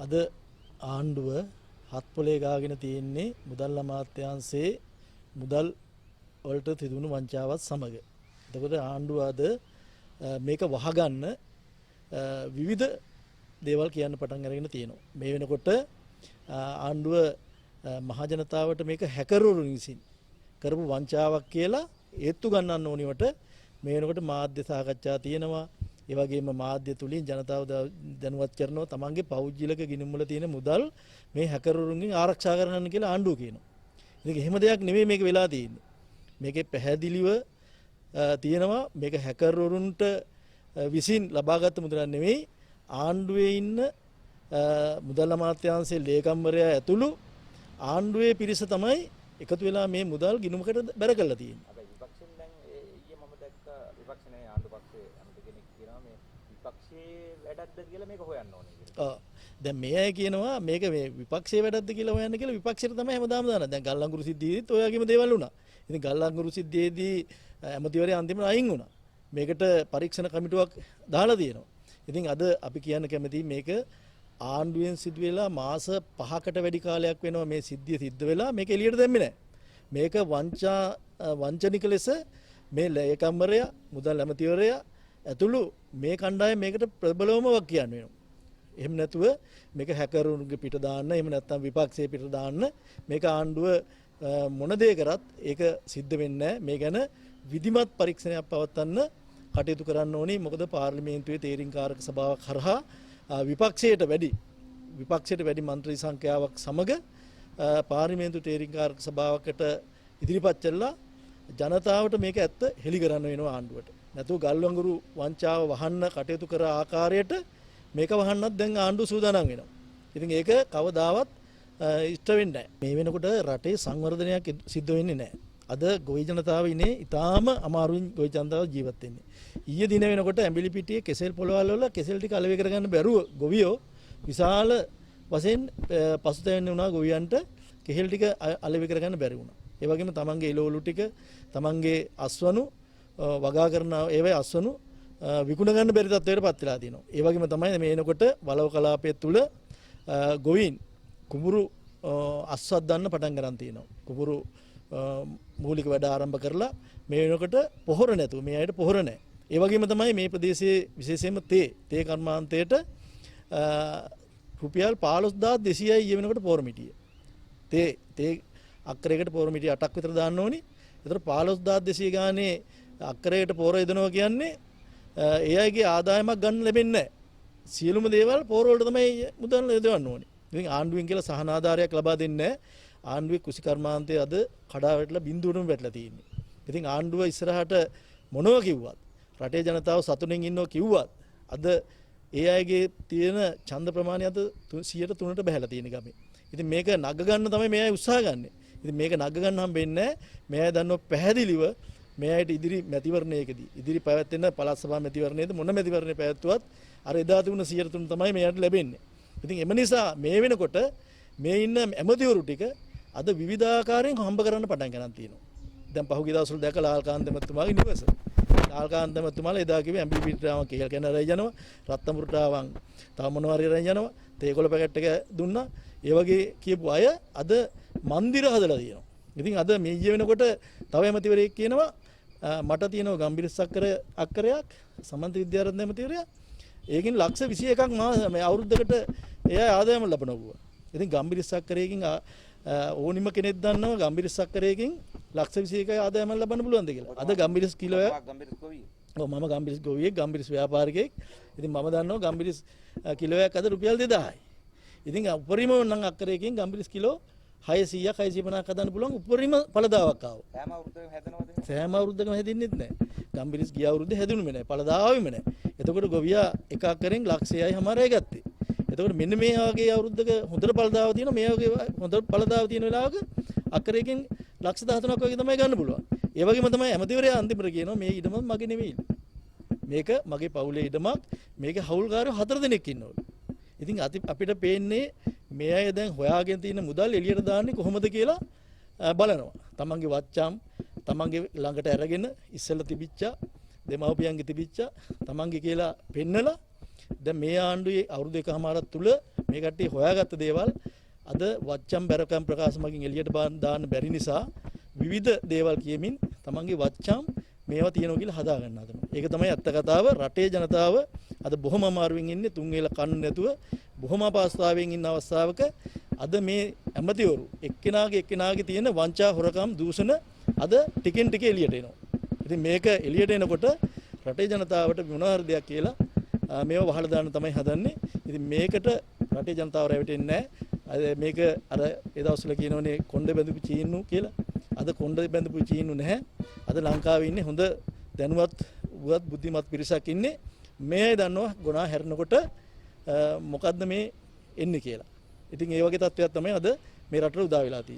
අද ආණ්ඩුව හත් පොලේ ගාගෙන තියෙන්නේ මුදල් අමාත්‍යාංශයේ මුදල් වලට තිබුණු වංචාවත් සමග. එතකොට ආණ්ඩුව අද මේක වහගන්න විවිධ දේවල් කියන්න පටන් අරගෙන තියෙනවා. මේ වෙනකොට ආණ්ඩුව මහජනතාවට මේක හැකරුවරුන් විසින් කරපු වංචාවක් කියලා ඒත්තු ගන්නන්න ඕනිවට මේ වෙනකොට මාධ්‍ය සාකච්ඡා තියෙනවා. ඒ වගේම මාධ්‍ය තුලින් ජනතාව දැනුවත් කරනවා තමන්ගේ පෞද්ගලික ගිණුම් වල තියෙන මුදල් මේ හැකරුවරුන්ගෙන් ආරක්ෂා කරගන්න කියලා ආණ්ඩුව කියනවා. ඉතින් එහෙම දෙයක් නෙමෙයි මේක වෙලා තියෙන්නේ. මේකේ පැහැදිලිව තියෙනවා මේක හැකරුවරුන්ට විසින් ලබාගත් මුදලක් නෙමෙයි ආණ්ඩුවේ ඉන්න මුදල් අමාත්‍යාංශයේ ලේකම්වරයා ඇතුළු ආණ්ඩුවේ පිරිස තමයි එකතු වෙලා මේ මුදල් ගිණුමකට බැර කරලා තියෙන්නේ. හැබැයි විපක්ෂෙන් දැන් ඊයේ මම දැක්ක විපක්ෂනේ ආණ්ඩු පක්ෂයේ අනිත් කෙනෙක් කියනවා මේ විපක්ෂයේ වැඩක්ද කියලා මේක හොයන්න ඕනේ කියලා. දැන් මේ අය කියනවා මේක මේ විපක්ෂයේ වැඩක්ද කියලා හොයන්න කියලා විපක්ෂයට තමයි හැමදාම දානවා. දැන් ගල්ලංගුරු සිද්ධියේදීත් ඔය වගේම දේවල් වුණා. ඉතින් ගල්ලංගුරු සිද්ධියේදී ඇමතිවරයා අන්තිමට අයින් වුණා. මේකට පරීක්ෂණ කමිටුවක් දාලා තියෙනවා. ඉතින් අද අපි කියන්න කැමති මේක ආණ්ඩුවෙන් සිදු වෙලා මාස 5කට වැඩි කාලයක් වෙනවා මේ සිද්ධිය සිද්ධ වෙලා මේක එළියට දැම්මේ නැහැ. මේක වංචනික ලෙස මේ ලේකම්වරයා මුදල් ඇමතිවරයා ඇතුළු මේ කණ්ඩායම මේකට ප්‍රබලවම වක් කියන්නේ වෙනවා. එහෙම නැතුව මේක හැකරුන්ගේ පිට දාන්න එහෙම නැත්නම් විපක්ෂයේ පිට දාන්න මේක ආණ්ඩුව මොන දේ කරත් ඒක සිද්ධ වෙන්නේ නැහැ. මේ ගැන විධිමත් පරීක්ෂණයක් පවත්වන්න කටයුතු කරන්න ඕනේ. මොකද පාර්ලිමේන්තුවේ තීරින්කාරක සභාවක් හරහා විපක්ෂයට වැඩි මන්ත්‍රී සංඛ්‍යාවක් සමග පාර්ලිමේන්තු තීරින්කාරක සභාවකට ඉදිරිපත් කළා ජනතාවට මේක ඇත්ත හෙළි කරන්න වෙනවා ආණ්ඩුවට. නැතුව ගල්වංගුරු වංචාව වහන්න කටයුතු කර ආකාරයට මේක වහන්නත් දැන් ආණ්ඩුව සූදානම් වෙනවා. ඉතින් ඒක කවදාවත් ඉෂ්ට වෙන්නේ නැහැ. මේ වෙනකොට රටේ සංවර්ධනයක් සිද්ධ වෙන්නේ නැහැ. අද ගොවි ජනතාව ඉන්නේ ඊටාම අමාරුවෙන් ගොවි ජනතාව ජීවත් වෙන්නේ. ඊයේ දින වෙනකොට ඇඹිලිපිටියේ කෙසෙල් පොළවල් වල කෙසෙල් ටික අලෙවි කරගන්න බැරුව ගොවියෝ විශාල වශයෙන් පසුතැවෙන්න වුණා ගොවියන්ට කෙහෙල් ටික අලෙවි කරගන්න බැරි වුණා. ඒ වගේම තමන්ගේ එළවලු ටික තමන්ගේ අස්වනු වගා කරන ඒවයි අස්වනු විකුණ ගන්න බැරි තත්ත්වයකට පත් වෙලා තියෙනවා. ඒ වගේම තමයි මේ එනකොට වලව කලාපය තුල ගොවීන් කුඹුරු අස්වත් දාන්න පටන් ගන්න තියෙනවා. කුඹුරු මූලික වැඩ ආරම්භ කරලා මේ වෙනකොට පොහොර නැතුව මේ අයට පොහොර නැහැ. ඒ වගේම තමයි මේ ප්‍රදේශයේ විශේෂයෙන්ම තේ කර්මාන්තයට රුපියල් 15200යි ඊය වෙනකොට පොහොර මිටිය. තේ අක්කරයකට පොහොර මිටිය 8ක් විතර දාන්න ඕනි. ඒතර 15200 ගානේ අක්කරයකට පොහොර යදනවා කියන්නේ ඒ අයගේ ආදායමක් ගන්න ලැබෙන්නේ නැහැ. සියලුම දේවල් පොහොර වලට තමයි මුදල් යොදවන්න ඕනි. ඉතින් ආණ්ඩුවෙන් කියලා සහන ආධාරයක් ලබා දෙන්නේ නැහැ. ආණ්ඩුවේ කුසිකර්මාන්තයේ අද කඩා වැටලා බිඳුවටම වැටලා තියෙන්නේ. ඉතින් ආණ්ඩුව ඉස්සරහට මොනවා කිව්වත් රටේ ජනතාව සතුටින් ඉන්නවා කිව්වත් අද ඒ අයගේ තියෙන ඡන්ද ප්‍රමාණය අද 103ට බහැලා තියෙන ගමේ. ඉතින් මේක නග ගන්න තමයි මේ අය උත්සාහ ගන්නෙ. ඉතින් මේක නග ගන්න හම්බෙන්නේ නැහැ. මේ අය දන්නව පැහැදිලිව මේ අයට ඉදිරි මැතිවරණයකදී ඉදිරි පැවැත්වෙන පළාත් සභා මැතිවරණයේද මොන මැතිවරණේ පැවැත්වුවත් අර එදා තිබුණ 103 තමයි මෙයාට ලැබෙන්නේ. ඉතින් එම නිසා මේ වෙනකොට මේ ඉන්න ඇමතිවරු ටික අද විවිධාකාරයෙන් හම්බ කරන්න පටන් ගන්න තියෙනවා. දැන් පහුගිය දවස්වල දැකලා ලාල්කාන්ත මැතිතුමාගේ නිවස. ලාල්කාන්ත මැතිතුමාලා එදා කිව්වේ ඇඹිලිපිටියාම කේල් කන රැයි යනවා, රත්නපුරටාවන් තව මොනවා හරි රැයි යනවා, තේකොළ පැකට් එක දුන්නා. ඒ වගේ කියපු අය අද මන්දිර හදලා තියෙනවා. ඉතින් අද මේ ඊයේ වෙනකොට තව ඇමතිවරයෙක් කියනවා මට තියෙනවා ගම්බිරිස් අක්කරයක් සමන්ත විද්‍යාරත්න ඇමතිවරයා. ඒකෙන් ලක්ෂ 21ක් මේ අවුරුද්දකට එයා ආදායම ලබනවා. ඉතින් ගම්බිරිස් අක්කරයකින් ඕනිම කෙනෙක් දන්නවා ගම්බිරිස් අක්කරයකින් ලක්ෂ 21ක ආදායම ලබන්න පුළුවන්ද කියලා. අද ගම්බිරිස් කිලෝයක් මම ගම්බිරිස් ගොවියෙක් ගම්බිරිස් ව්‍යාපාරිකයෙක්. ඉතින් මම දන්නවා ගම්බිරිස් කිලෝයක් අද රුපියල් 2000යි. ඉතින් උපරිම නම් අක්කරයකින් ගම්බිරිස් කිලෝ 600ක් 650ක් හදන්න පුළුවන් උපරිම ඵලදාවක් ආවා. සෑම අවුරුද්දකම හැදෙනවද? සෑම අවුරුද්දකම හැදෙන්නෙත් නැහැ. ගම්බිරිස් ගිය අවුරුද්දේ හැදුණුම නැහැ. ඵලදාවෙම නැහැ. එතකොට ගොවියා එක අක්කරෙන් ලක්ෂයයි හමාරයි ගත්තේ. එතකොට මෙන්න මේ වගේ අවුරුද්දක හොඳට ඵලදාව තියෙනවා. මේ වගේ හොඳ ඵලදාව තියෙන වෙලාවක අක්කරයකින් ලක්ෂ 13ක් වගේ තමයි ගන්න පුළුවන්. ඒ වගේම තමයි ඇමතිවරයා අන්තිමට කියනවා මේ ඉඩම මගේ නෙවෙයි. මේක මගේ පවුලේ ඉඩමක්. මේකේ හවුල්කාරයෝ 4 දෙනෙක් ඉන්නවලු. ඉතින් අපිට පේන්නේ මේ අය දැන් හොයාගෙන තියෙන මුදල් එළියට දාන්නේ කොහොමද කියලා බලනවා. තමන්ගේ වච්චම් තමන්ගේ ළඟට අරගෙන ඉස්සෙල්ලා තිබිච්ච දෙමව්පියන්ගේ තිබිච්ච තමන්ගේ කියලා පෙන්නලා දැන් මේ ආණ්ඩුවේ අවුරුදු 1කමාරක් තුල මේ කට්ටිය හොයාගත්ත දේවල් අද වච්චම් බැරකම් ප්‍රකාශ මගින් එළියට දාන්න බැරි නිසා විවිධ දේවල් කියමින් තමන්ගේ වච්චම් මේවා තියෙනවා කියලා හදා ගන්න හදනවා. ඒක තමයි ඇත්ත කතාව. රටේ ජනතාව අද බොහොම අමාරුවෙන් ඉන්නේ තුන් වේල කන්න නැතුව බොහොම අපහසුතාවයෙන් ඉන්න අවස්ථාවක අද මේ ඇමතිවරු එක්කෙනාගේ තියෙන වංචා හොරකම් දූෂණ අද ටිකෙන් ටික එළියට එනවා. ඉතින් මේක එළියට එනකොට රටේ ජනතාවට මොනවා හරි දෙයක් කියලා මේව වහලා දාන්න තමයි හදන්නේ. ඉතින් මේකට රටේ ජනතාව රැවටෙන්නේ නැහැ. මේක අර ඒ දවස්වල කියනෝනේ කොණ්ඩේ බැඳපු චීනු කියලා. අද කොණ්ඩේ බැඳපු චීනු නැහැ. අද ලංකාවේ ඉන්නේ හොඳ දැනුවත් බුද්ධිමත් පිරිසක් ඉන්නේ. මේ අය දන්නවා ගුණා හැරෙනකොට මොකද්ද මේ එන්නේ කියලා. ඉතින් ඒ වගේ තත්ත්වයක් තමයි අද මේ රටට උදා වෙලා තියෙන්නේ.